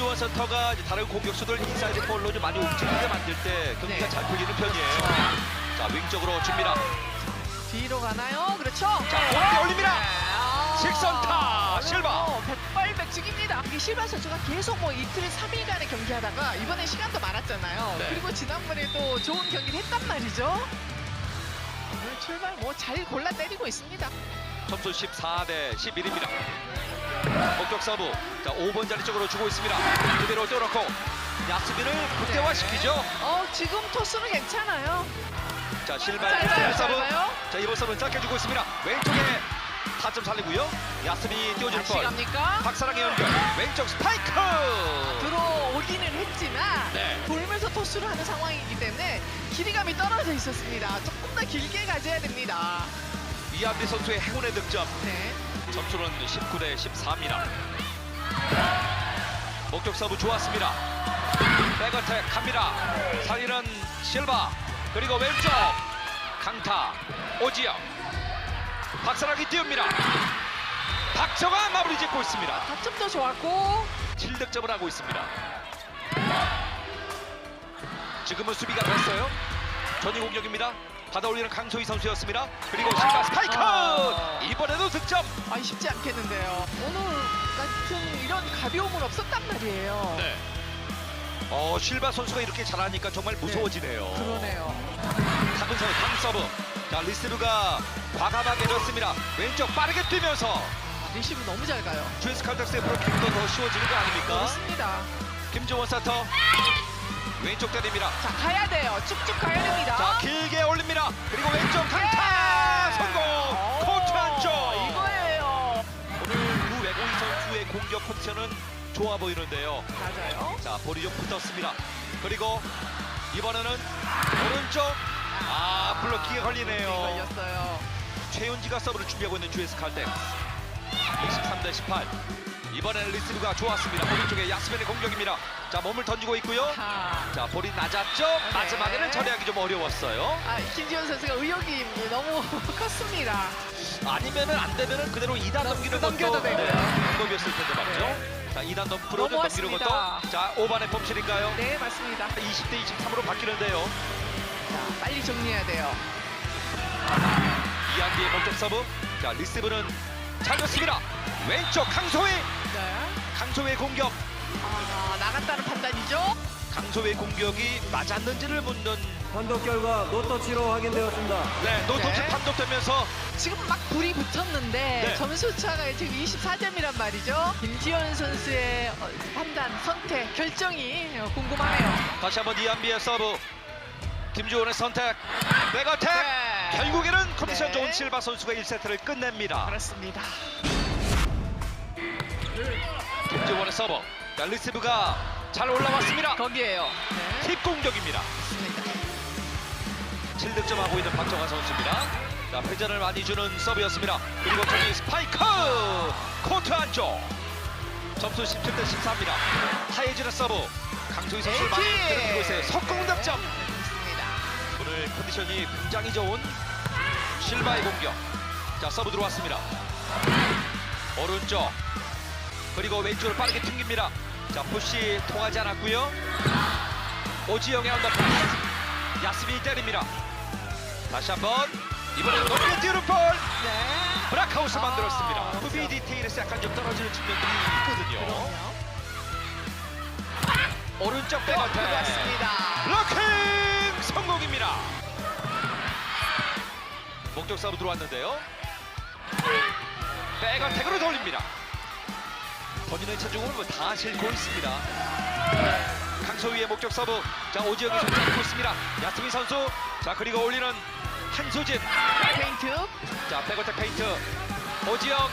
김주원 센터가 이제 다른 공격수들 인사이드 볼로 좀 많이 움직이게 만들 때 경기가 네. 잘 풀리는 편이에요. 자, 윙쪽으로 줍니다. 뒤로 가나요? 그렇죠. 자, 높게 올립니다. 아, 직선타, 실바. 백발백중입니다. 이게 실바 선수가 계속 뭐 이틀 3일간의 경기하다가 이번에 시간도 많았잖아요. 네. 그리고 지난번에도 좋은 경기를 했단 말이죠. 오늘 출발 뭐 잘 골라 때리고 있습니다. 점수 14대 11입니다. 목적 서브. 자, 5번 자리 쪽으로 주고 있습니다. 그대로 뚫어놓고 야스민을 극대화시키죠. 지금 토스는 괜찮아요. 자, 실바 짧아요, 서브. 짧아요. 자, 이번 서브는 짧게 주고 있습니다. 왼쪽에 타점 살리고요. 야스민이 띄워주는 다시 볼. 갑니까? 박사랑의 연결. 왼쪽 스파이크. 들어오기는 했지만 네. 돌면서 토스를 하는 상황이기 때문에 길이감이 떨어져 있었습니다. 조금 더 길게 가져야 됩니다. 이한비 선수의 행운의 득점. 네. 점수는 19대 14입니다. 목적 서브 좋았습니다. 백어택 갑니다. 상일은 실바. 그리고 왼쪽 강타 오지영. 박사랑이 띄웁니다. 박정아 마무리 짓고 있습니다. 타점도 좋았고 7득점을 하고 있습니다. 지금은 수비가 됐어요. 전위 공격입니다. 받아올리는 강소희 선수였습니다. 그리고 실바 스파이크! 이번에도 득점! 쉽지 않겠는데요. 오늘 같은 이런 가벼움은 없었단 말이에요. 네. 실바 선수가 이렇게 잘하니까 정말 무서워지네요. 그러네요. 작은 선수 강서브. 자, 리스루가 과감하게 줬습니다. 왼쪽 빠르게 뛰면서 리시브 너무 잘 가요. GS 칼텍스의 브로킹도 더 쉬워지는 거 아닙니까? 그렇습니다. 김정원 사터 왼쪽 때립니다. 자, 가야 돼요. 쭉쭉 가야 됩니다. 자, 길게 올립니다. 그리고 왼쪽 강타 성공. 코트 안쪽. 이거예요. 오늘 구 외고인 선수의 공격 포지션은 좋아 보이는데요. 맞아요. 자, 볼이 좀 붙었습니다. 그리고 이번에는 오른쪽. 블로킹에 걸리네요. 걸렸어요. 최윤지가 서브를 준비하고 있는 GS 칼텍스. 23대 18. 이번에는 리스브가 좋았습니다. 오른쪽에 야스민의 공격입니다. 자, 몸을 던지고 있고요. 자, 볼이 낮았죠. 마지막에는 처리하기 좀 어려웠어요. 김지현 선수가 의욕이 너무 컸습니다. 아니면은 안 되면은 그대로 2단 넘기는 것도 넘겨도 되고요. 방법이었을 텐데 말이죠. 네. 자, 2단 넘기는 넘어왔습니다. 것도. 자, 5반의 범실인가요? 네, 맞습니다. 20대 23으로 바뀌는데요. 자, 빨리 정리해야 돼요. 이한비의 목적 서브. 자, 리스브는 잘 줬습니다. 왼쪽 강소희. 네. 강소희의 공격. 나갔다는 판단이죠. 강소희의 공격이 맞았는지를 묻는 판독 결과 노터치로 확인되었습니다. 노터치 네. 판독되면서 지금 막 불이 붙었는데 네. 점수차가 지금 24점이란 말이죠. 김지현 선수의 판단, 선택, 결정이 궁금하네요. 다시 한번 이한비의 서브. 김주원의 선택. 백어택. 네. 결국에는 컨디션 네. 좋은 실바 선수가 1세트를 끝냅니다. 그렇습니다. 김주원의 서브. 자, 리스브가 잘 올라왔습니다. 거기에요. 네. 팁 공격입니다. 맞습니다. 7득점 하고 있는 박정아 선수입니다. 자, 회전을 많이 주는 서브였습니다. 그리고 저기 스파이크! 코트 안쪽. 점수 17대 14입니다. 하예진의 서브. 강소희 선수를 많이 때려주고 있어요. 석공 득점. 좋습니다. 오늘 컨디션이 굉장히 좋은 실바의 공격. 자, 서브 들어왔습니다. 오른쪽. 그리고 왼쪽으로 빠르게 튕깁니다. 자, 푸시 통하지 않았고요. 오지영의 언더패스. 야스민이 때립니다. 다시 한번. 이번에는 높게 띄우는 볼. 네. 브라카우스 만들었습니다. 그렇죠. 수비 디테일에서 약간 좀 떨어지는 측면들이 있거든요. 그럼요. 오른쪽 백어택. 그렇습니다. 블로킹 성공입니다. 목적 서브 들어왔는데요. 백어택으로 돌립니다. 본인의 체중을 다 싣고 있습니다. 강소희의 목적 서브. 자, 오지영이 손 잡고 있습니다. 야스민 선수. 자, 그리고 올리는 한소진. 페인트. 자, 백어택 페인트. 오지영.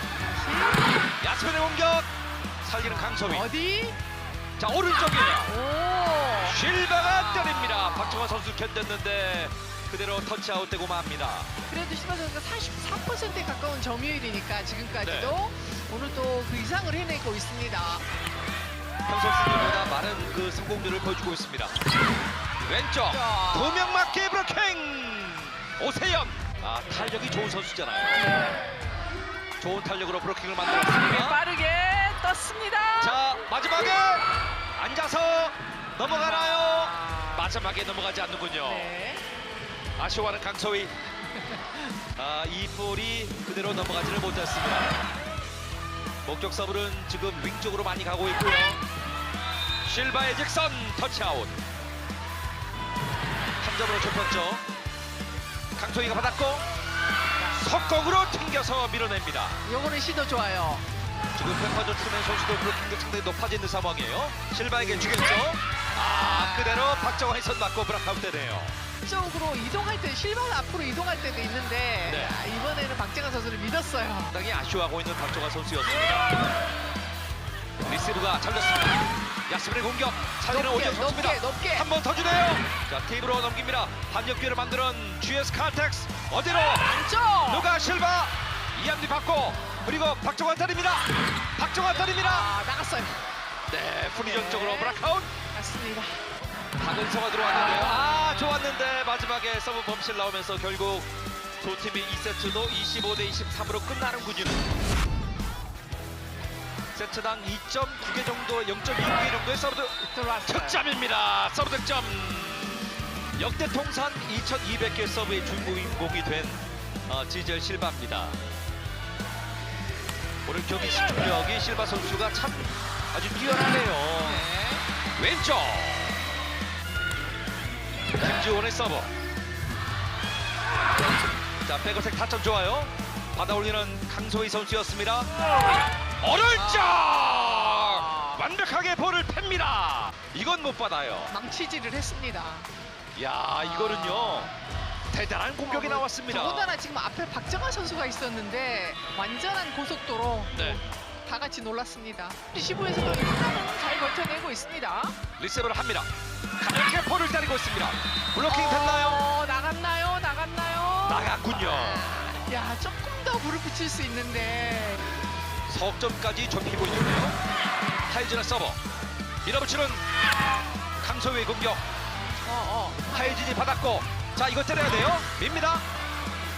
야스민의 공격. 살리는 강소희. 어디? 자, 오른쪽이에요. 오. 실바가 때립니다. 박정환 선수 견뎠는데 그대로 터치아웃 되고 맙니다. 그래도 실바 선수가 44%에 가까운 점유율이니까 지금까지도 오늘 또 그 이상을 해내고 있습니다. 평소 시즌보다 많은 그 성공률을 보여주고 있습니다. 왼쪽 자. 2명 맞게 브로킹. 오세영. 탄력이 좋은 선수잖아요. 좋은 탄력으로 브로킹을 만들었습니다. 빠르게 떴습니다. 자, 마지막에 앉아서 넘어가나요? 마지막에 넘어가지 않는군요. 네. 아쉬워하는 강소희. 이 볼이 그대로 넘어가지를 못했습니다. 목적 서브는 지금 윙 쪽으로 많이 가고 있고요. 실바의 직선 터치아웃. 한 점으로 좁혔죠. 강소희가 받았고 석공으로 튕겨서 밀어냅니다. 요거는 시도 좋아요. 지금 페퍼저 투맨 선수도 블로킹도 상당히 높아지는 상황이에요. 실바에게 주겠죠. 그대로 박정환이 손 맞고 브라카웃 되네요. 쪽으로 이동할 때 실바가 앞으로 이동할 때도 있는데 네. 이번에는 박정환 선수를 믿었어요. 상당히 아쉬워하고 있는 박정환 선수였습니다. 리시브가 잘렸습니다. 야스민의 공격. 살리는 오지영 선수입니다. 높게. 한 번 더 주네요. 자, 팁으로 넘깁니다. 반역 기회를 만드는 GS 칼텍스. 어디로? 안쪽. 누가 실바. 이한리 받고 그리고 박정환 탈입니다. 박정환 탈입니다. 나갔어요. 네, 프리전 네. 쪽으로 브라카웃. 맞습니다. 박은서가 들어왔는데요. 좋았는데 마지막에 서브 범실 나오면서 결국 두 팀이 2세트도 25대 23으로 끝나는군요. 세트당 2.9개 정도, 0.2개 정도의 서브 들어왔어요. 득점입니다. 서브 득점. 역대 통산 2,200개 서브의 주인공이 된 지젤 실바입니다. 오늘 경기 집중력이 실바 선수가 참 아주 뛰어나네요. 네. 왼쪽 김지원의 서브. 자, 백어택 타점 좋아요. 받아올리는 강소희 선수였습니다. 오른쪽 완벽하게 볼을 팹니다. 이건 못 받아요. 망치질을 했습니다. 야, 이거는요 대단한 공격이 나왔습니다. 더군다나 지금 앞에 박정환 선수가 있었는데 완전한 고속도로 네, 다 같이 놀랐습니다. 리시브에서도 일단은 잘 버텨내고 있습니다. 리세브를 합니다. 가볍게 볼을 때리고 있습니다. 블로킹 됐나요? 나갔나요? 나갔군요. 야, 조금 더 무릎 붙일 수 있는데 석점까지 좁히고 있는데요. 하이진의 서버 밀어붙이는 강소희의 공격. 하이진이 받았고, 자, 이거 때려야 돼요. 밉니다.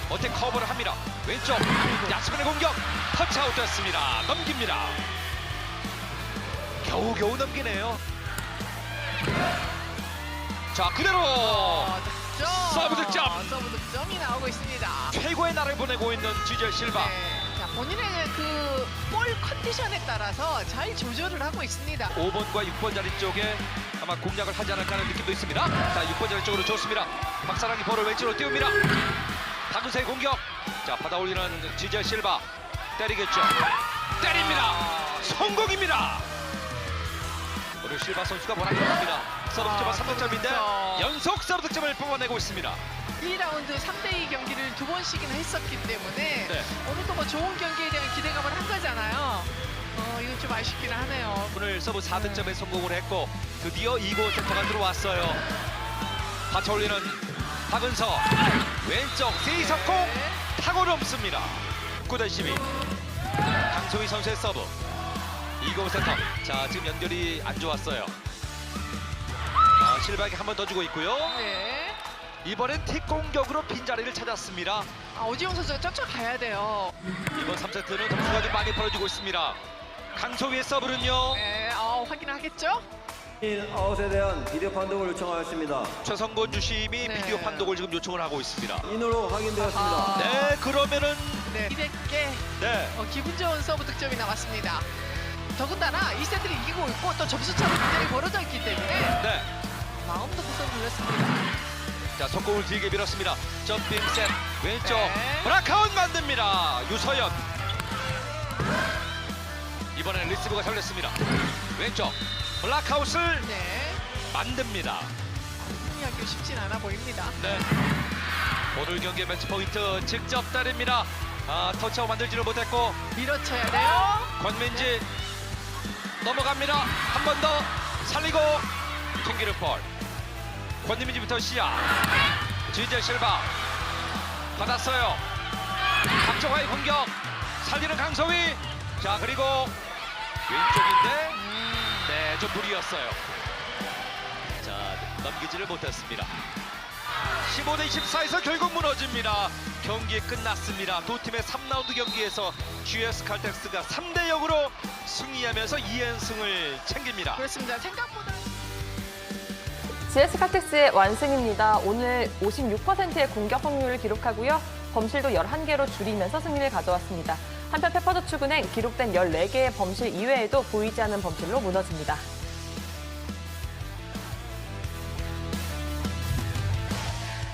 어택 커버를 합니다. 왼쪽 야스민의 공격. 터치아웃 됐습니다. 넘깁니다. 겨우겨우 넘기네요. 자, 그대로 득점. 서브 득점. 서브 득점이 나오고 있습니다. 최고의 날을 보내고 있는 지젤 실바. 네. 자, 본인의 그 볼 컨디션에 따라서 잘 조절을 하고 있습니다. 5번과 6번 자리 쪽에 아마 공략을 하지 않을까 하는 느낌도 있습니다. 자, 6번 자리 쪽으로 좋습니다. 박사랑이 볼을 왼쪽으로 띄웁니다. 박은서의 공격. 자, 받아올리는 지젤 실바. 때리겠죠. 때립니다. 성공입니다. 오늘 실바 선수가 원활합니다. 서브 득점은 3득점인데 연속 서브 득점을 뽑아내고 있습니다. 1라운드 3대2 경기를 2번씩이나 했었기 때문에 네. 오늘 또 뭐 좋은 경기에 대한 기대감을 한 거잖아요. 이건 좀 아쉽긴 하네요. 오늘 서브 4득점에 성공을 했고 드디어 2고 세터가 들어왔어요. 받쳐올리는 박은서 왼쪽 세이석공 네. 타고 넘습니다. 9대 12 강소희 선수의 서브 2고 세터. 자, 지금 연결이 안 좋았어요. 실바에게 한 번 더 주고 있고요. 네. 이번엔 틱 공격으로 빈자리를 찾았습니다. 오지용 선수가 쫓아가야 돼요. 이번 3세트는 점수가 좀 많이 벌어지고 있습니다. 강소희의 서브는요. 네, 확인하겠죠? 아웃에 대한 비디오 판독을 요청하였습니다. 최성곤 주심이 네. 비디오 판독을 지금 요청을 하고 있습니다. 인으로 확인되었습니다. 아하. 네, 그러면은 네. 200개 네. 기분 좋은 서브 득점이 나왔습니다. 더군다나 2세트를 이기고 있고 또 점수차도 굉장히 벌어져 있기 때문에 네. 마음도 구성 눌렸습니다. 자, 속공을 길게 밀었습니다. 점핑 셋 왼쪽 네. 브라카웃 만듭니다. 유서연. 이번에는 리시브가 잘렸습니다. 왼쪽 블락하웃을 네. 만듭니다. 승리하기 쉽진 않아 보입니다. 네. 오늘 경기의 매치 포인트 직접 때립니다. 터치아웃 만들지를 못했고 밀어쳐야 돼요. 권민지 넘어갑니다. 한 번 더 살리고 튕기는 볼. 권민지부터 시작. 지젤 실바 받았어요. 박정화의 공격. 살리는 강소희. 자, 그리고 왼쪽인데 네, 좀 무리였어요. 자, 넘기지를 못했습니다. 15대 24에서 결국 무너집니다. 경기 끝났습니다. 두 팀의 3라운드 경기에서 GS 칼텍스가 3대 0으로 승리하면서 2연승을 챙깁니다. 그렇습니다. 생각보다 GS 칼텍스의 완승입니다. 오늘 56%의 공격 확률을 기록하고요. 범실도 11개로 줄이면서 승리를 가져왔습니다. 한편 페퍼저축은행 기록된 14개의 범실 이외에도 보이지 않는 범실로 무너집니다.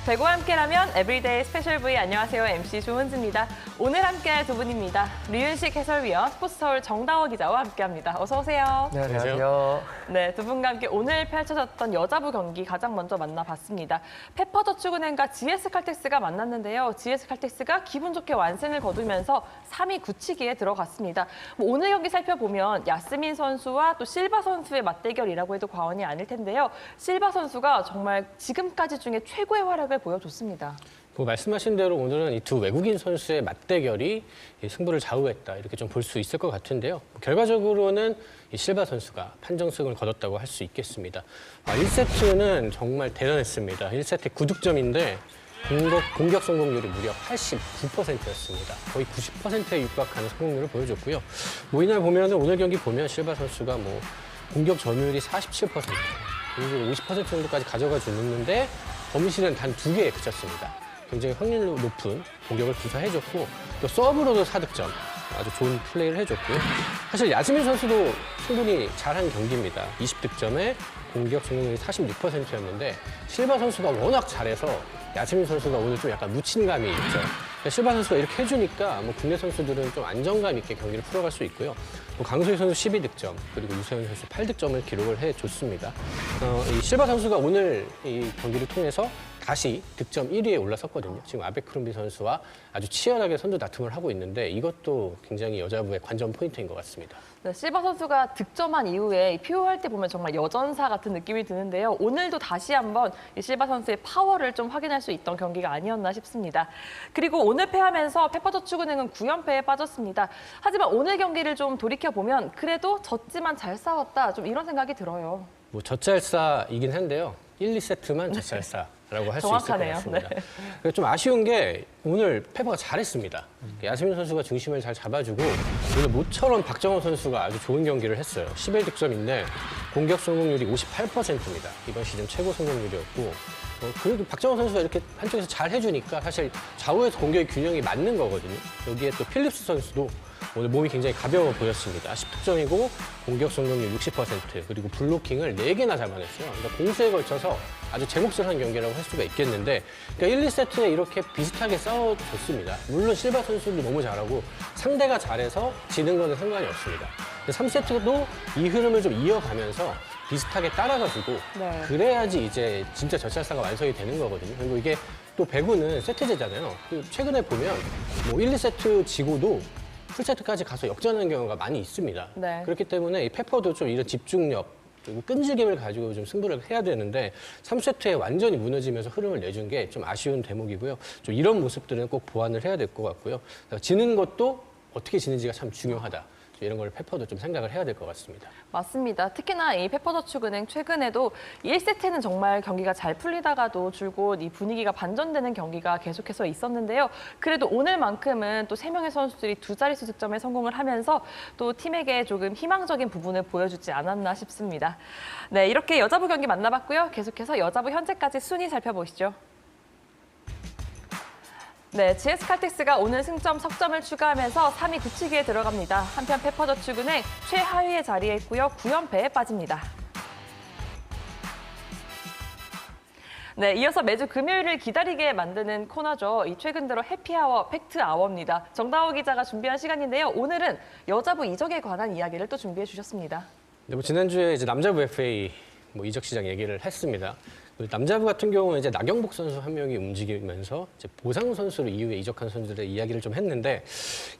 배구와 함께라면 에브리데이 스페셜 V 안녕하세요. MC 조은지입니다. 오늘 함께할 두 분입니다. 류윤식 해설위원, 스포츠서울 정다워 기자와 함께합니다. 어서 오세요. 네, 안녕하세요. 네, 두 분과 함께 오늘 펼쳐졌던 여자부 경기 가장 먼저 만나봤습니다. 페퍼저축은행과 GS칼텍스가 만났는데요. GS칼텍스가 기분 좋게 완승을 거두면서 3위 굳히기에 들어갔습니다. 오늘 경기 살펴보면 야스민 선수와 또 실바 선수의 맞대결이라고 해도 과언이 아닐 텐데요. 실바 선수가 정말 지금까지 중에 최고의 활약을 보여줬습니다. 말씀하신 대로 오늘은 이 두 외국인 선수의 맞대결이 승부를 좌우했다 이렇게 좀 볼 수 있을 것 같은데요. 결과적으로는 이 실바 선수가 판정승을 거뒀다고 할 수 있겠습니다. 1세트는 정말 대단했습니다. 1세트 9득점인데 공격 성공률이 무려 89%였습니다. 거의 90%에 육박하는 성공률을 보여줬고요. 이날 보면은 오늘 경기 보면 실바 선수가 공격 점유율이 47%, 그리고 50% 정도까지 가져가 주는데 범실은 단 2개에 그쳤습니다. 굉장히 확률 높은 공격을 구사해줬고 또 서브로도 4득점, 아주 좋은 플레이를 해줬고요. 사실 야스민 선수도 충분히 잘한 경기입니다. 20득점에 공격 성공률이 46%였는데 실바 선수가 워낙 잘해서 야스민 선수가 오늘 좀 약간 묻힌 감이 있죠. 실바 선수가 이렇게 해주니까 국내 선수들은 좀 안정감 있게 경기를 풀어갈 수 있고요. 강소희 선수 12득점, 그리고 유서연 선수 8득점을 기록을 해줬습니다. 이 실바 선수가 오늘 이 경기를 통해서 다시 득점 1위에 올라섰거든요. 지금 아베크롬비 선수와 아주 치열하게 선두 다툼을 하고 있는데 이것도 굉장히 여자부의 관전 포인트인 것 같습니다. 네, 실바 선수가 득점한 이후에 PO할 때 보면 정말 여전사 같은 느낌이 드는데요. 오늘도 다시 한번 이 실바 선수의 파워를 좀 확인할 수 있던 경기가 아니었나 싶습니다. 그리고 오늘 패하면서 페퍼저축은행은 9연패에 빠졌습니다. 하지만 오늘 경기를 좀 돌이켜보면 그래도 졌지만 잘 싸웠다, 좀 이런 생각이 들어요. 젖잘싸이긴 한데요. 1, 2세트만 젖잘싸라고 할 수 있을 것 정확하네요. 같습니다. 네. 좀 아쉬운 게 오늘 페퍼가 잘했습니다. 야스민 선수가 중심을 잘 잡아주고 오늘 모처럼 박정호 선수가 아주 좋은 경기를 했어요. 11득점인데 공격 성공률이 58%입니다. 이번 시즌 최고 성공률이었고 그래도 박정호 선수가 이렇게 한쪽에서 잘 해주니까 사실 좌우에서 공격의 균형이 맞는 거거든요. 여기에 또 필립스 선수도 오늘 몸이 굉장히 가벼워 보였습니다. 10득점이고 공격 성공률 60%, 그리고 블로킹을 4개나 잡아냈어요. 그러니까 공수에 걸쳐서 아주 제 몫을 한 경기라고 할 수가 있겠는데, 그러니까 1, 2세트에 이렇게 비슷하게 싸워줬습니다. 물론 실바 선수도 너무 잘하고 상대가 잘해서 지는 거는 상관이 없습니다. 3세트도 이 흐름을 좀 이어가면서 비슷하게 따라가지고 네. 그래야지 이제 진짜 젖잘싸가 완성이 되는 거거든요. 그리고 이게 또 배구는 세트제잖아요. 최근에 보면 1, 2세트 지고도 풀세트까지 가서 역전하는 경우가 많이 있습니다. 네. 그렇기 때문에 이 페퍼도 좀 이런 집중력, 그리고 끈질김을 가지고 좀 승부를 해야 되는데 3세트에 완전히 무너지면서 흐름을 내준 게 좀 아쉬운 대목이고요. 좀 이런 모습들은 꼭 보완을 해야 될 것 같고요. 지는 것도 어떻게 지는지가 참 중요하다. 이런 걸 페퍼도 좀 생각을 해야 될 것 같습니다. 맞습니다. 특히나 이 페퍼저축은행 최근에도 1세트는 정말 경기가 잘 풀리다가도 줄곧 이 분위기가 반전되는 경기가 계속해서 있었는데요. 그래도 오늘만큼은 또 3명의 선수들이 2자릿수 득점에 성공을 하면서 또 팀에게 조금 희망적인 부분을 보여주지 않았나 싶습니다. 네, 이렇게 여자부 경기 만나봤고요. 계속해서 여자부 현재까지 순위 살펴보시죠. 네, GS칼텍스가 오늘 승점 석점을 추가하면서 3위 굳히기에 들어갑니다. 한편 페퍼저축은행 최하위의 자리에 있고요. 9연패에 빠집니다. 네, 이어서 매주 금요일을 기다리게 만드는 코너죠. 이 최근 들어 해피아워, 팩트아워입니다. 정다호 기자가 준비한 시간인데요. 오늘은 여자부 이적에 관한 이야기를 또 준비해 주셨습니다. 네, 지난주에 이제 남자부 FA 이적 시장 얘기를 했습니다. 남자부 같은 경우는 이제 나경복 선수 한 명이 움직이면서 이제 보상 선수로 이후에 이적한 선수들의 이야기를 좀 했는데,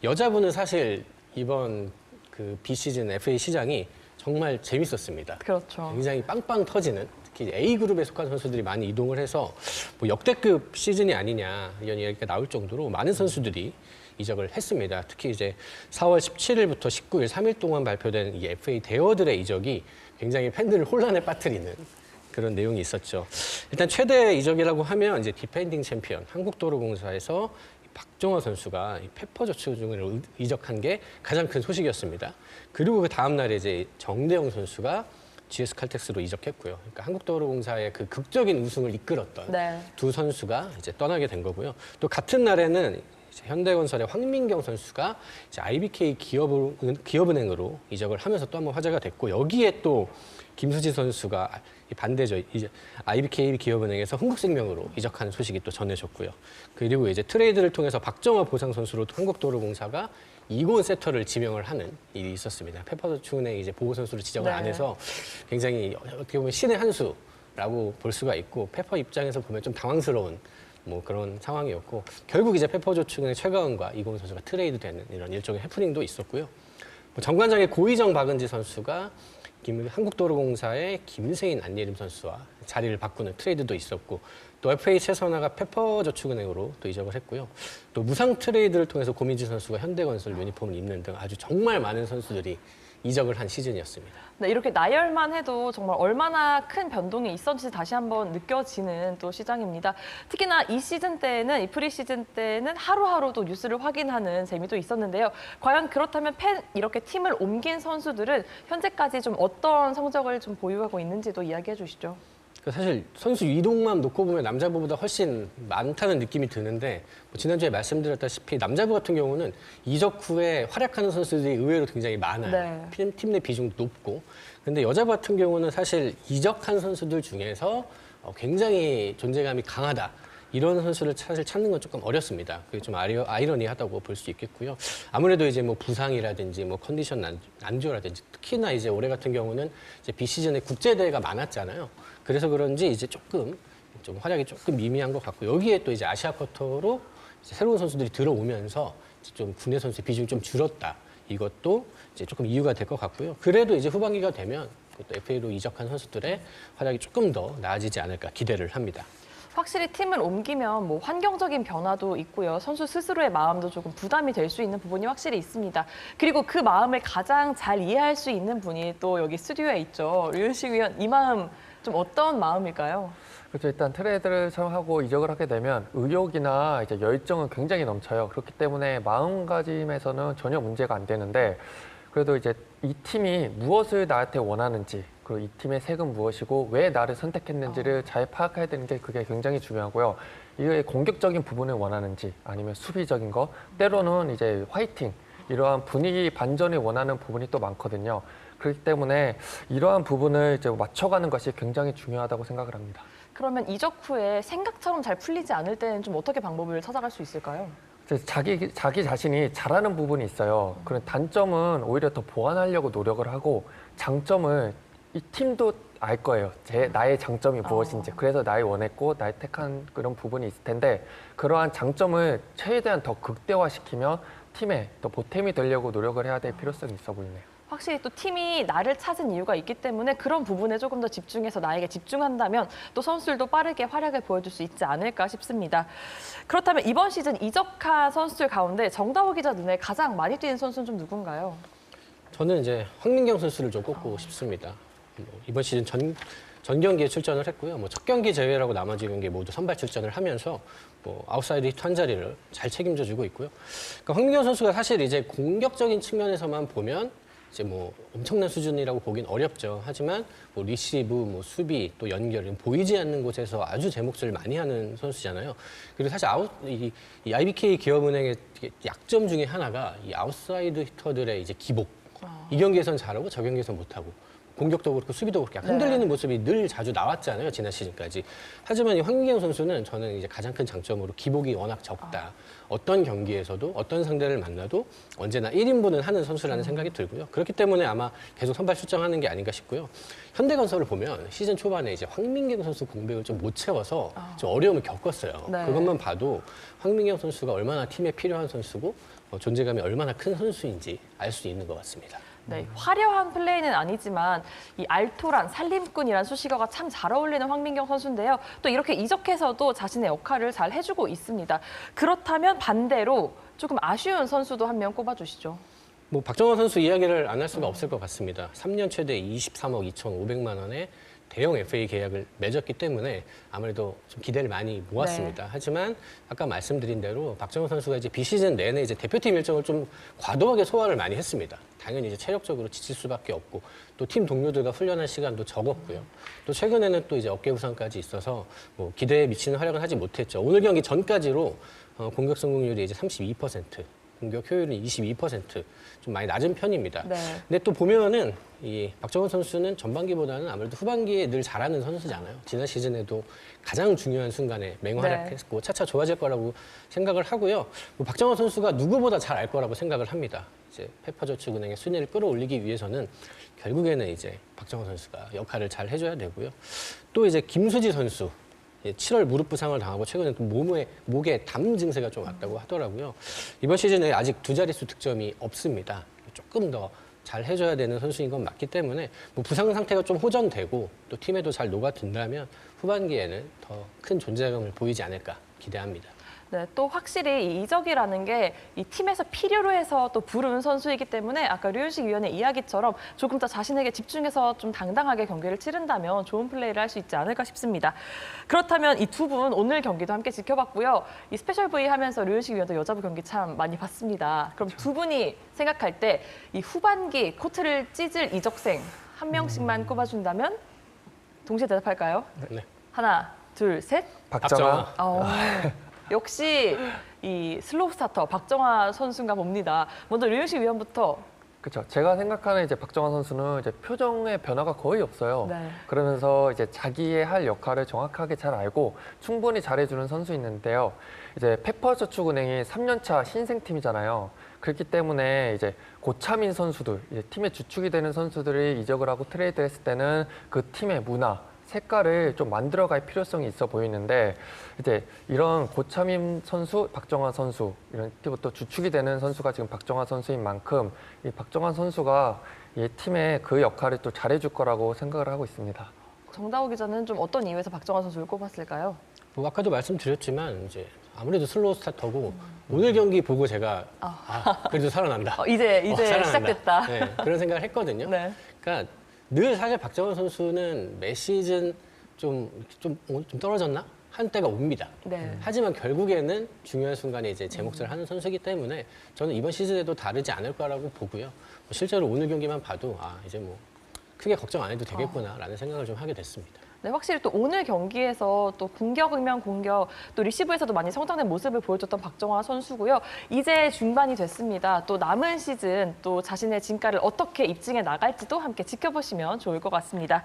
여자부는 사실 이번 그 비시즌 FA 시장이 정말 재밌었습니다. 그렇죠. 굉장히 빵빵 터지는, 특히 A그룹에 속한 선수들이 많이 이동을 해서 역대급 시즌이 아니냐 이런 이야기가 나올 정도로 많은 선수들이 이적을 했습니다. 특히 이제 4월 17일부터 19일 3일 동안 발표된 이 FA 대어들의 이적이 굉장히 팬들을 혼란에 빠뜨리는 그런 내용이 있었죠. 일단 최대 이적이라고 하면 이제 디펜딩 챔피언 한국도로공사에서 박정호 선수가 이 페퍼저축은행으로 이적한 게 가장 큰 소식이었습니다. 그리고 그 다음 날에 이제 정대영 선수가 GS 칼텍스로 이적했고요. 그러니까 한국도로공사의 그 극적인 우승을 이끌었던 네. 두 선수가 이제 떠나게 된 거고요. 또 같은 날에는 이제 현대건설의 황민경 선수가 이제 IBK 기업은행으로 이적을 하면서 또 한번 화제가 됐고, 여기에 또 김수지 선수가 반대죠. 이제 IBK 기업은행에서 흥국생명으로 이적하는 소식이 또 전해졌고요. 그리고 이제 트레이드를 통해서 박정호 보상 선수로 한국도로공사가 이곤 세터를 지명을 하는 일이 있었습니다. 페퍼저축은행 이제 보호 선수를 지정을 네. 안 해서 굉장히 어떻게 보면 신의 한 수라고 볼 수가 있고, 페퍼 입장에서 보면 좀 당황스러운 뭐 그런 상황이었고, 결국 이제 페퍼저축은행 최가은과 이곤 선수가 트레이드되는 이런 일종의 해프닝도 있었고요. 뭐 정관장의 고희정 박은지 선수가 한국도로공사의 김세인 안예림 선수와 자리를 바꾸는 트레이드도 있었고, 또 FA 최선화가 페퍼저축은행으로 또 이적을 했고요. 또 무상 트레이드를 통해서 고민지 선수가 현대건설 유니폼을 입는 등 아주 정말 많은 선수들이 이적을 한 시즌이었습니다. 네, 이렇게 나열만 해도 정말 얼마나 큰 변동이 있었는지 다시 한번 느껴지는 또 시장입니다. 특히나 이 시즌 때는, 이 프리시즌 때는 하루하루 또 뉴스를 확인하는 재미도 있었는데요. 과연 그렇다면 이렇게 팀을 옮긴 선수들은 현재까지 좀 어떤 성적을 좀 보유하고 있는지도 이야기해 주시죠. 사실 선수 이동만 놓고 보면 남자부보다 훨씬 많다는 느낌이 드는데, 뭐 지난주에 말씀드렸다시피 남자부 같은 경우는 이적 후에 활약하는 선수들이 의외로 굉장히 많아요. 네. 팀 내 비중도 높고. 근데 여자부 같은 경우는 사실 이적한 선수들 중에서 굉장히 존재감이 강하다, 이런 선수를 사실 찾는 건 조금 어렵습니다. 그게 좀 아이러니하다고 볼 수 있겠고요. 아무래도 이제 뭐 부상이라든지 뭐 컨디션 난조라든지, 특히나 이제 올해 같은 경우는 이제 비시즌에 국제대회가 많았잖아요. 그래서 그런지 이제 좀 활약이 조금 미미한 것 같고, 여기에 또 이제 아시아 쿼터로 이제 새로운 선수들이 들어오면서 이제 좀 국내 선수의 비중이 좀 줄었다. 이것도 이제 조금 이유가 될 것 같고요. 그래도 이제 후반기가 되면 또 FA로 이적한 선수들의 활약이 조금 더 나아지지 않을까 기대를 합니다. 확실히 팀을 옮기면 뭐 환경적인 변화도 있고요. 선수 스스로의 마음도 조금 부담이 될 수 있는 부분이 확실히 있습니다. 그리고 그 마음을 가장 잘 이해할 수 있는 분이 또 여기 스튜디오에 있죠. 류현식 위원, 이 마음 좀 어떤 마음일까요? 그렇죠. 일단 트레이드를 하고 이적을 하게 되면 의욕이나 이제 열정은 굉장히 넘쳐요. 그렇기 때문에 마음가짐에서는 전혀 문제가 안 되는데, 그래도 이제 이 팀이 무엇을 나한테 원하는지, 그리고 이 팀의 색은 무엇이고 왜 나를 선택했는지를 잘 파악해야 되는 게 그게 굉장히 중요하고요. 이게 공격적인 부분을 원하는지 아니면 수비적인 거, 때로는 이제 화이팅, 이러한 분위기 반전을 원하는 부분이 또 많거든요. 그렇기 때문에 이러한 부분을 이제 맞춰가는 것이 굉장히 중요하다고 생각을 합니다. 그러면 이적 후에 생각처럼 잘 풀리지 않을 때는 좀 어떻게 방법을 찾아갈 수 있을까요? 자기 자신이 잘하는 부분이 있어요. 그런 단점은 오히려 더 보완하려고 노력을 하고, 장점을 이 팀도 알 거예요. 나의 장점이 무엇인지. 그래서 나의 원했고 나의 택한 그런 부분이 있을 텐데, 그러한 장점을 최대한 더 극대화시키면 팀에 더 보탬이 되려고 노력을 해야 될 필요성이 있어 보이네요. 확실히 또 팀이 나를 찾은 이유가 있기 때문에 그런 부분에 조금 더 집중해서 나에게 집중한다면 또 선수들도 빠르게 활약을 보여줄 수 있지 않을까 싶습니다. 그렇다면 이번 시즌 이적한 선수들 가운데 정다호 기자 눈에 가장 많이 뛰는 선수는 좀 누군가요? 저는 이제 황민경 선수를 좀 꼽고 싶습니다. 이번 시즌 전 경기에 출전을 했고요. 뭐 첫 경기 제외라고 나머지 경기 모두 선발 출전을 하면서 뭐 아웃사이드 히트 한 자리를 잘 책임져주고 있고요. 그러니까 황민경 선수가 사실 이제 공격적인 측면에서만 보면 이제 뭐 엄청난 수준이라고 보긴 어렵죠. 하지만 뭐 리시브, 뭐 수비, 또 연결, 보이지 않는 곳에서 아주 제 몫을 많이 하는 선수잖아요. 그리고 사실 이 IBK 기업은행의 약점 중에 하나가 이 아웃사이드 히터들의 이제 기복. 이 경기에선 잘하고 저 경기에선 못하고. 공격도 그렇고 수비도 그렇게 흔들리는 모습이 늘 자주 나왔잖아요, 지난 시즌까지. 하지만 이 황민경 선수는 저는 이제 가장 큰 장점으로 기복이 워낙 적다. 어떤 경기에서도 어떤 상대를 만나도 언제나 1인분은 하는 선수라는 생각이 들고요. 그렇기 때문에 아마 계속 선발 출장하는 게 아닌가 싶고요. 현대건설을 보면 시즌 초반에 이제 황민경 선수 공백을 좀 못 채워서 좀 어려움을 겪었어요. 네. 그것만 봐도 황민경 선수가 얼마나 팀에 필요한 선수고 존재감이 얼마나 큰 선수인지 알 수 있는 것 같습니다. 네, 화려한 플레이는 아니지만 이 알토란, 살림꾼이란 수식어가 참 잘 어울리는 황민경 선수인데요. 또 이렇게 이적해서도 자신의 역할을 잘 해주고 있습니다. 그렇다면 반대로 조금 아쉬운 선수도 한 명 꼽아주시죠. 뭐 박정호 선수 이야기를 안 할 수가 없을 것 같습니다. 3년 최대 23억 2,500만 원의 대형 FA 계약을 맺었기 때문에 아무래도 좀 기대를 많이 모았습니다. 하지만 아까 말씀드린 대로 박정호 선수가 이제 비시즌 내내 이제 대표팀 일정을 좀 과도하게 소화를 많이 했습니다. 당연히 이제 체력적으로 지칠 수밖에 없고 또 팀 동료들과 훈련할 시간도 적었고요. 또 최근에는 또 이제 어깨 부상까지 있어서 뭐 기대에 미치는 활약을 하지 못했죠. 오늘 경기 전까지로 공격 성공률이 이제 32%, 공격 효율은 22%, 좀 많이 낮은 편입니다. 네. 근데 또 보면은 이 박정호 선수는 전반기보다는 아무래도 후반기에 늘 잘하는 선수잖아요. 지난 시즌에도 가장 중요한 순간에 맹활약했고 차차 좋아질 거라고 생각을 하고요. 뭐 박정호 선수가 누구보다 잘 알 거라고 생각을 합니다. 이제 페퍼저축은행의 순위를 끌어올리기 위해서는 결국에는 이제 박정호 선수가 역할을 잘 해줘야 되고요. 또 이제 김수지 선수. 7월 무릎 부상을 당하고 최근에 또 목에 담 증세가 좀 왔다고 하더라고요. 이번 시즌에 아직 두 자릿수 득점이 없습니다. 조금 더 잘 해줘야 되는 선수인 건 맞기 때문에 뭐 부상 상태가 좀 호전되고 또 팀에도 잘 녹아든다면 후반기에는 더 큰 존재감을 보이지 않을까 기대합니다. 네, 또 확실히 이 이적이라는 게 이 팀에서 필요로 해서 또 부른 선수이기 때문에 아까 류윤식 위원의 이야기처럼 조금 더 자신에게 집중해서 좀 당당하게 경기를 치른다면 좋은 플레이를 할 수 있지 않을까 싶습니다. 그렇다면 이 두 분 오늘 경기도 함께 지켜봤고요. 이 스페셜 V 하면서 류윤식 위원도 여자부 경기 참 많이 봤습니다. 그럼 두 분이 생각할 때 이 후반기 코트를 찢을 이적생 한 명씩만 꼽아준다면 동시에 대답할까요? 네. 하나, 둘, 셋. 박정아. 역시 이 슬로우 스타터 박정아 선수인가 봅니다. 먼저 류윤식 위원부터. 그렇죠. 제가 생각하는 이제 박정환 선수는 이제 표정의 변화가 거의 없어요. 네. 그러면서 이제 자기의 할 역할을 정확하게 잘 알고 충분히 잘해주는 선수 있는데요. 이제 페퍼저축은행이 3년차 신생팀이잖아요. 그렇기 때문에 이제 고차민 선수들, 이제 팀의 주축이 되는 선수들이 이적을 하고 트레이드했을 때는 그 팀의 문화, 색깔을 좀 만들어갈 필요성이 있어 보이는데 이제 이런 고차민 선수, 박정환 선수 이런 팀부터 주축이 되는 선수가 지금 박정환 선수인 만큼 이 박정환 선수가 이 팀의 그 역할을 또 잘해줄 거라고 생각을 하고 있습니다. 정다호 기자는 좀 어떤 이유에서 박정아 선수를 꼽았을까요? 뭐 아까도 말씀드렸지만 이제 아무래도 슬로우 스타터고 오늘 경기 보고 제가 그래도 살아난다. 이제 살아난다. 시작됐다. 네, 그런 생각을 했거든요. 네. 그러니까 늘 사실 박정환 선수는 매 시즌 좀 떨어졌나? 한 때가 옵니다. 네. 하지만 결국에는 중요한 순간에 이제 제 몫을 하는 선수이기 때문에 저는 이번 시즌에도 다르지 않을 거라고 보고요. 뭐 실제로 오늘 경기만 봐도 이제 뭐 크게 걱정 안 해도 되겠구나라는 생각을 좀 하게 됐습니다. 네, 확실히 또 오늘 경기에서 또 공격이면 공격, 또 리시브에서도 많이 성장된 모습을 보여줬던 박정아 선수고요. 이제 중반이 됐습니다. 또 남은 시즌 또 자신의 진가를 어떻게 입증해 나갈지도 함께 지켜보시면 좋을 것 같습니다.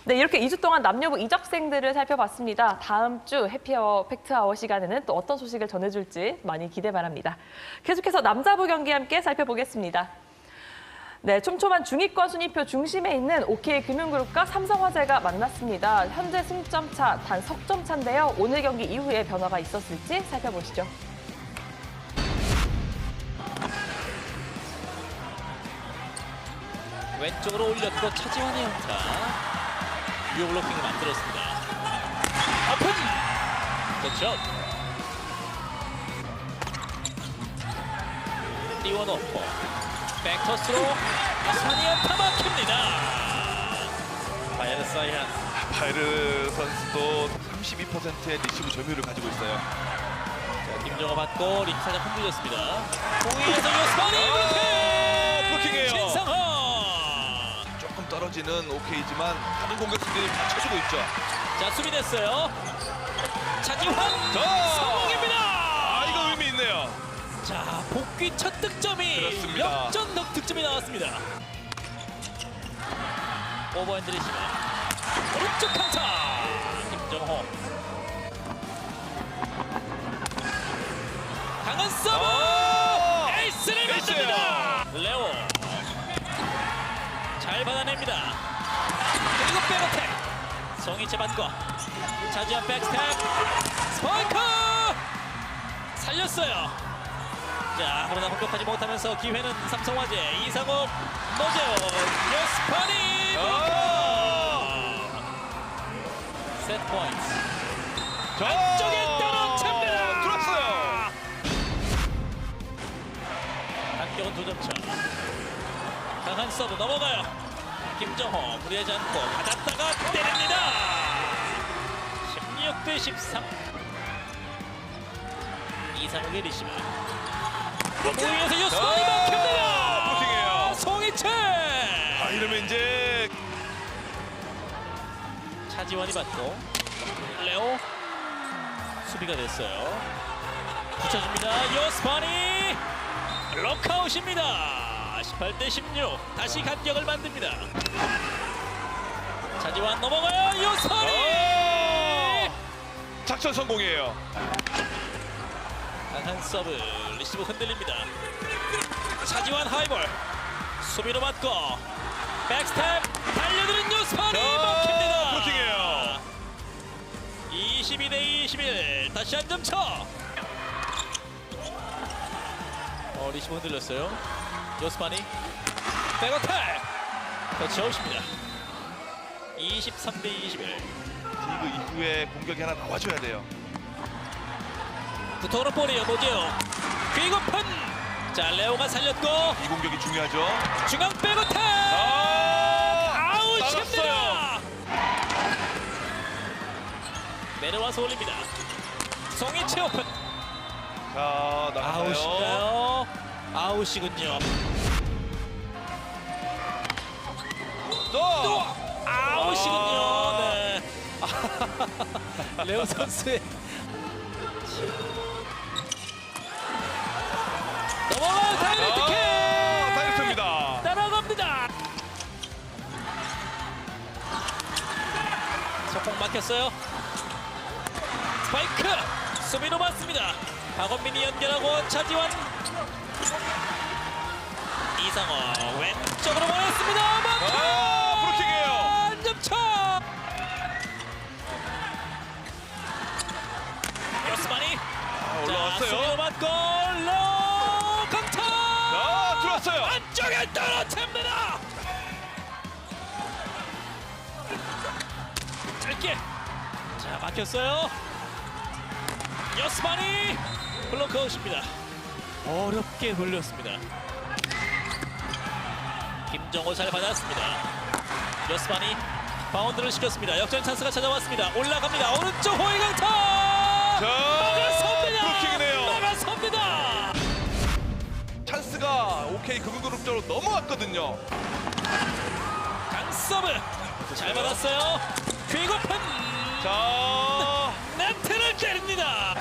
네, 이렇게 2주 동안 남녀부 이적생들을 살펴봤습니다. 다음 주 해피아워 팩트아워 시간에는 또 어떤 소식을 전해줄지 많이 기대 바랍니다. 계속해서 남자부 경기 함께 살펴보겠습니다. 네, 촘촘한 중위권 순위표 중심에 있는 OK금융그룹과 삼성화재가 만났습니다. 현재 승점 차 단 석점 차인데요. 오늘 경기 이후에 변화가 있었을지 살펴보시죠. 왼쪽으로 올렸고 차지환의 연타. 유효 블로킹을 만들었습니다. 오픈! 그렇죠. 띄워놓고 백토스로 이선희 연타 막힙니다. 바이에르 사이한. 바이르 선수도 32%의 리시브 점유율을 가지고 있어요. 자, 김정호 받고 림 살짝 흔들렸습니다. 공이에서 이선희 블로킹이에요. 신상헌. 조금 떨어지는 OK지만 다른 공격수들이 받쳐주고 있죠. 자, 수비됐어요. 차지환 성공입니다. 이거 의미 있네요. 자, 복귀 첫 득점이 그렇습니다. 역전덕 득점이 나왔습니다. 오버핸드 리시브. 오른쪽 강타. 김정호. 강한 서브. 에이스를 만듭니다. 레오. 잘 받아냅니다. 그리고 백어택. 송이채 받고. 차지한 백스텝. 스파이크. 살렸어요. 자, 그러나 공격하지 못하면서 기회는 삼성화재. 이상욱, 노재훈, 요스파니 세트 포인트. 안쪽에 떨어집니다. 들었어요. 한격은 2점 차. 강한 서브 넘어가요. 김정호 무리하지 않고 받았다가 때립니다. 16대 13. 이상욱의 리시브. 무위에서 유스만이 막힙니다. 블로킹이에요. 송이채. 이러면 이제 차지원이 받고 레오 수비가 됐어요. 붙여줍니다. 요스파니 럭아웃입니다. 18대 16. 다시 간격을 만듭니다. 차지원 넘어가요. 요스파니 작전 성공이에요. 강한 서브 리시브 흔들립니다. 차지원 하이볼 수비로 맞고 백스텝 달려드는 요스파니 먹힙니다. 블로킹이에요. 22대 21. 다시 한 점 차. 리시브 흔들렸어요. 요스파니 백어택 터치아웃입니다. 23대 21. 리그 이후에 공격이 하나 나와줘야 돼요. 붙어오는 볼이에요. 노재호 귀고픈. 자 레오가 살렸고 이 공격이 중요하죠. 중앙 백어택 아웃입니다. 나갔어요. 내려와서 올립니다. 송이채 오픈. 자, 나가요. 아웃인가요? 아웃이군요. 또 아웃이군요. 네. 레오 선수의 넘어가요. 다이렉트 킥. 다이렉트입니다. 따라갑니다. 속공 막혔어요. 스파이크 수비로 맞습니다. 박원민이 연결하고 차지원 이상호 왼쪽으로 보냈습니다. 블로킹이에요. 안점차. 요스마니 올라왔어요. 수비로 맞고 레오 강타. 들어왔어요. 안쪽에 떨어집니다. 짧게. 자 막혔어요. 요스마니 블로크아웃입니다. 어렵게 돌렸습니다. 김정호 잘 받았습니다. 요스마니 바운드를 시켰습니다. 역전 찬스가 찾아왔습니다. 올라갑니다. 오른쪽 호위강타. 막아섭니다. 블로킹이네요. 막아섭니다. 찬스가 OK 금융그룹 쪽으로 넘어왔거든요. 강서브 잘 받았어요. 귀고픈. 자, 네트를 때립니다.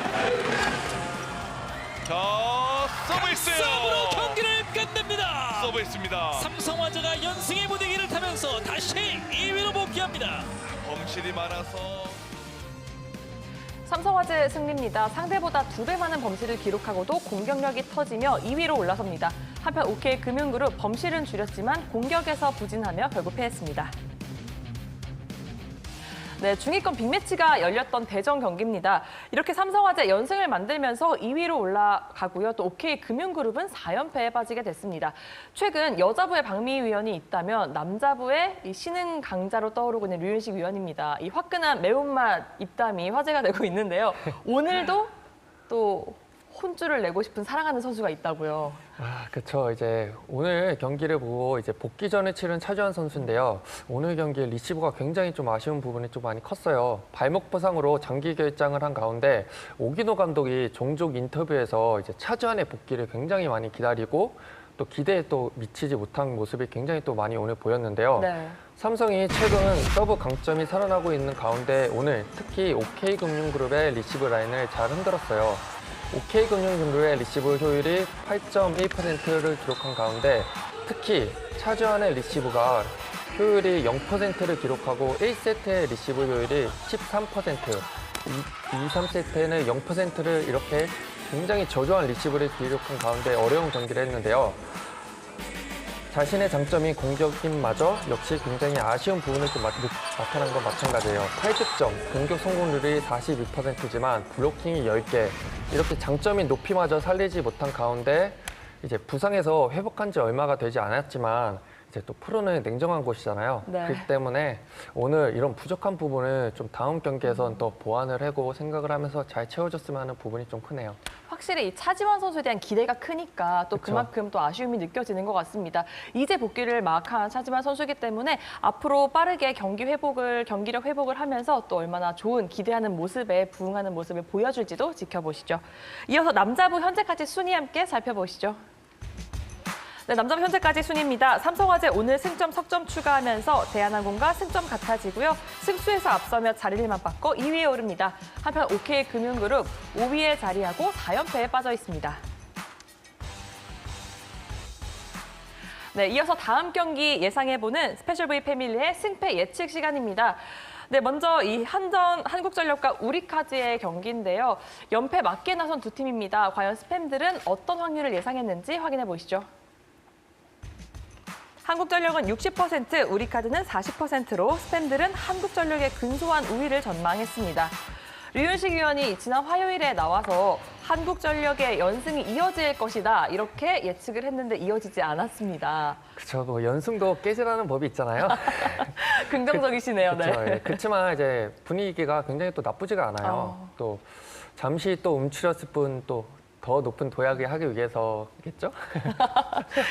자, 서브있어요. 서브로 경기를 끝냅니다. 서브있습니다. 삼성화재가 연승의 무대기를 타면서 다시 2위로 복귀합니다. 범실이 많아서 삼성화재 승리입니다. 상대보다 2배 많은 범실을 기록하고도 공격력이 터지며 2위로 올라섭니다. 한편 OK금융그룹 범실은 줄였지만 공격에서 부진하며 결국 패했습니다. 네, 중위권 빅매치가 열렸던 대전 경기입니다. 이렇게 삼성화재 연승을 만들면서 2위로 올라가고요. 또 OK금융그룹은 4연패에 빠지게 됐습니다. 최근 여자부의 박미희 위원이 있다면 남자부의 이 신흥 강자로 떠오르고 있는 류윤식 위원입니다. 이 화끈한 매운맛 입담이 화제가 되고 있는데요. 오늘도 또 혼쭐을 내고 싶은 사랑하는 선수가 있다고요. 그렇죠. 이제 오늘 경기를 보고 이제 복귀전을 치른 차주환 선수인데요. 오늘 경기에 리시브가 굉장히 좀 아쉬운 부분이 좀 많이 컸어요. 발목 부상으로 장기 결장을 한 가운데 오기노 감독이 종족 인터뷰에서 이제 차주환의 복귀를 굉장히 많이 기다리고 또 기대에 또 미치지 못한 모습이 굉장히 또 많이 오늘 보였는데요. 네. 삼성이 최근 서브 강점이 살아나고 있는 가운데 오늘 특히 OK금융그룹의 리시브 라인을 잘 흔들었어요. OK금융그룹의 리시브 효율이 8.1%를 기록한 가운데 특히 차주환의 리시브가 효율이 0%를 기록하고 1세트의 리시브 효율이 13%, 2, 3세트에는 0%를 이렇게 굉장히 저조한 리시브를 기록한 가운데 어려운 경기를 했는데요. 자신의 장점인 공격임마저 역시 굉장히 아쉬운 부분을 좀 나타난 건 마찬가지예요. 8득점, 공격 성공률이 42%지만 블로킹이 10개, 이렇게 장점인 높이마저 살리지 못한 가운데 이제 부상에서 회복한 지 얼마가 되지 않았지만 이제 또 프로는 냉정한 곳이잖아요. 네. 그렇기 때문에 오늘 이런 부족한 부분을 좀 다음 경기에선 더 보완을 하고 생각을 하면서 잘 채워줬으면 하는 부분이 좀 크네요. 확실히 이 차지원 선수에 대한 기대가 크니까 또 그쵸. 그만큼 또 아쉬움이 느껴지는 것 같습니다. 이제 복귀를 막 한 차지원 선수이기 때문에 앞으로 빠르게 경기력 회복을 하면서 또 얼마나 좋은 기대하는 모습에 부응하는 모습을 보여줄지도 지켜보시죠. 이어서 남자부 현재까지 순위 함께 살펴보시죠. 네, 남자부 현재까지 순위입니다. 삼성화재 오늘 승점 석점 추가하면서 대한항공과 승점 같아지고요. 승수에서 앞서며 자리를 맞바꿔 2위에 오릅니다. 한편 OK금융그룹 5위에 자리하고 4연패에 빠져 있습니다. 네, 이어서 다음 경기 예상해보는 스페셜 V 패밀리의 승패 예측 시간입니다. 네, 먼저 이 한국전력과 우리카드의 경기인데요. 연패 맞게 나선 두 팀입니다. 과연 스팸들은 어떤 확률을 예상했는지 확인해 보시죠. 한국전력은 60%, 우리카드는 40%로 스팸들은 한국전력의 근소한 우위를 전망했습니다. 류윤식 위원이 지난 화요일에 나와서 한국전력의 연승이 이어질 것이다 이렇게 예측을 했는데 이어지지 않았습니다. 그렇죠. 뭐 연승도 깨지라는 법이 있잖아요. 긍정적이시네요. 그렇죠. 네. 예. 그렇지만 이제 분위기가 굉장히 또 나쁘지가 않아요. 또 잠시 또 움츠렸을 뿐 또 더 높은 도약을 하기 위해서겠죠?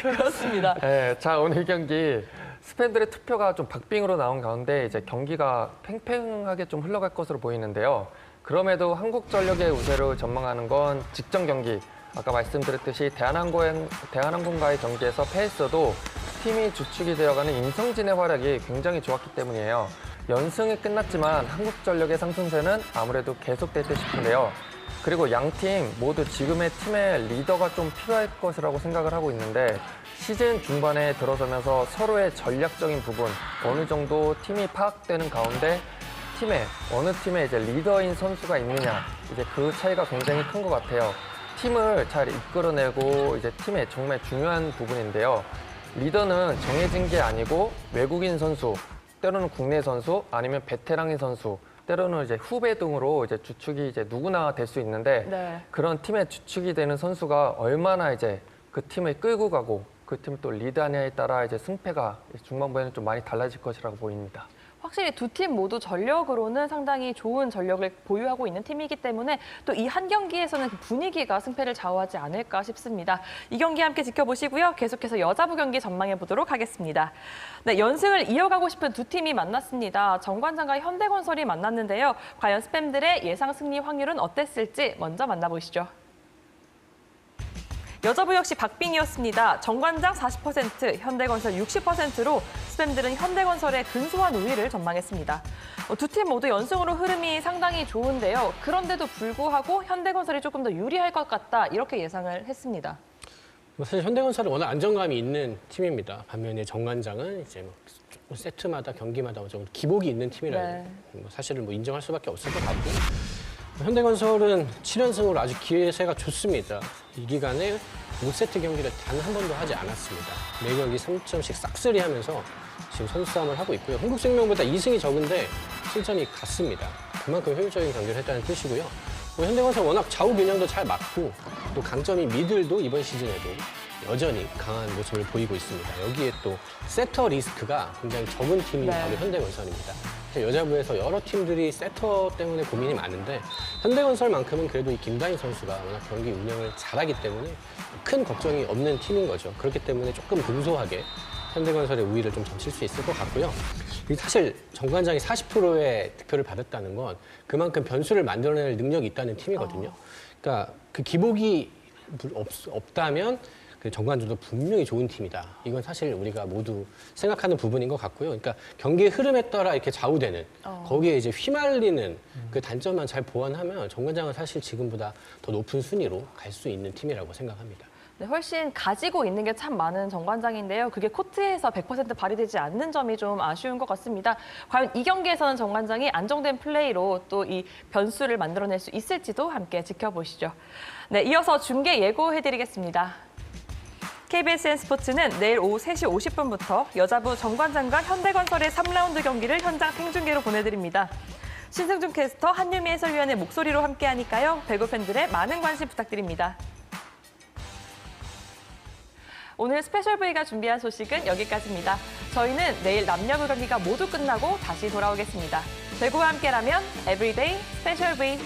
그렇습니다. 네, 자 오늘 경기 스팬들의 투표가 좀 박빙으로 나온 가운데 이제 경기가 팽팽하게 좀 흘러갈 것으로 보이는데요. 그럼에도 한국전력의 우세를 전망하는 건 직전 경기. 아까 말씀드렸듯이 대한항공과의 경기에서 패했어도 팀이 주축이 되어가는 임성진의 활약이 굉장히 좋았기 때문이에요. 연승이 끝났지만 한국전력의 상승세는 아무래도 계속될 듯 싶은데요. 그리고 양 팀 모두 지금의 팀의 리더가 좀 필요할 것이라고 생각을 하고 있는데 시즌 중반에 들어서면서 서로의 전략적인 부분 어느 정도 팀이 파악되는 가운데 어느 팀에 이제 리더인 선수가 있느냐 이제 그 차이가 굉장히 큰 것 같아요. 팀을 잘 이끌어내고 이제 팀의 정말 중요한 부분인데요. 리더는 정해진 게 아니고 외국인 선수, 때로는 국내 선수 아니면 베테랑인 선수. 때로는 이제 후배 등으로 이제 주축이 이제 누구나 될 수 있는데 네. 그런 팀의 주축이 되는 선수가 얼마나 이제 그 팀을 끌고 가고 그 팀을 또 리드하냐에 따라 이제 승패가 중반부에는 좀 많이 달라질 것이라고 보입니다. 확실히 두 팀 모두 전력으로는 상당히 좋은 전력을 보유하고 있는 팀이기 때문에 또 이 한 경기에서는 그 분위기가 승패를 좌우하지 않을까 싶습니다. 이 경기 함께 지켜보시고요. 계속해서 여자부 경기 전망해 보도록 하겠습니다. 네, 연승을 이어가고 싶은 두 팀이 만났습니다. 정관장과 현대건설이 만났는데요. 과연 스팸들의 예상 승리 확률은 어땠을지 먼저 만나보시죠. 여자부 역시 박빙이었습니다. 정관장 40%, 현대건설 60%로 스팸들은 현대건설의 근소한 우위를 전망했습니다. 두 팀 모두 연승으로 흐름이 상당히 좋은데요. 그런데도 불구하고 현대건설이 조금 더 유리할 것 같다 이렇게 예상을 했습니다. 사실 현대건설은 워낙 안정감이 있는 팀입니다. 반면에 정관장은 이제 뭐 세트마다 경기마다 어느 정도 기복이 있는 팀이라는 사실을 뭐 인정할 수밖에 없을 것 같고 현대건설은 7연승으로 아주 기세가 좋습니다. 이 기간에 5세트 경기를 단 한 번도 하지 않았습니다. 매 경기 3점씩 싹쓸이 하면서 지금 선수싸움을 하고 있고요. 한국생명보다 2승이 적은데 실전이 같습니다. 그만큼 효율적인 경기를 했다는 뜻이고요. 현대건설 워낙 좌우 균형도 잘 맞고 또 강점이 미들도 이번 시즌에도 여전히 강한 모습을 보이고 있습니다. 여기에 또 세터 리스크가 굉장히 적은 팀이 바로 현대건설입니다. 여자부에서 여러 팀들이 세터 때문에 고민이 많은데 현대건설만큼은 그래도 이 김다인 선수가 워낙 경기 운영을 잘하기 때문에 큰 걱정이 없는 팀인 거죠. 그렇기 때문에 조금 근소하게 현대건설의 우위를 좀 점칠 수 있을 것 같고요. 사실 정관장이 40%의 득표를 받았다는 건 그만큼 변수를 만들어낼 능력이 있다는 팀이거든요. 그러니까 그 기복이 없다면 그 정관주도 분명히 좋은 팀이다. 이건 사실 우리가 모두 생각하는 부분인 것 같고요. 그러니까 경기의 흐름에 따라 이렇게 좌우되는 거기에 이제 휘말리는 그 단점만 잘 보완하면 정관장은 사실 지금보다 더 높은 순위로 갈 수 있는 팀이라고 생각합니다. 네, 훨씬 가지고 있는 게 참 많은 정관장인데요. 그게 코트에서 100% 발휘되지 않는 점이 좀 아쉬운 것 같습니다. 과연 이 경기에서는 정관장이 안정된 플레이로 또 이 변수를 만들어낼 수 있을지도 함께 지켜보시죠. 네, 이어서 중계 예고해드리겠습니다. KBSN 스포츠는 내일 오후 3시 50분부터 여자부 정관장과 현대건설의 3라운드 경기를 현장 생중계로 보내드립니다. 신승준 캐스터, 한유미 해설위원의 목소리로 함께하니까요. 배구 팬들의 많은 관심 부탁드립니다. 오늘 스페셜 V가 준비한 소식은 여기까지입니다. 저희는 내일 남녀부 경기가 모두 끝나고 다시 돌아오겠습니다. 배구와 함께라면 에브리데이 스페셜 V.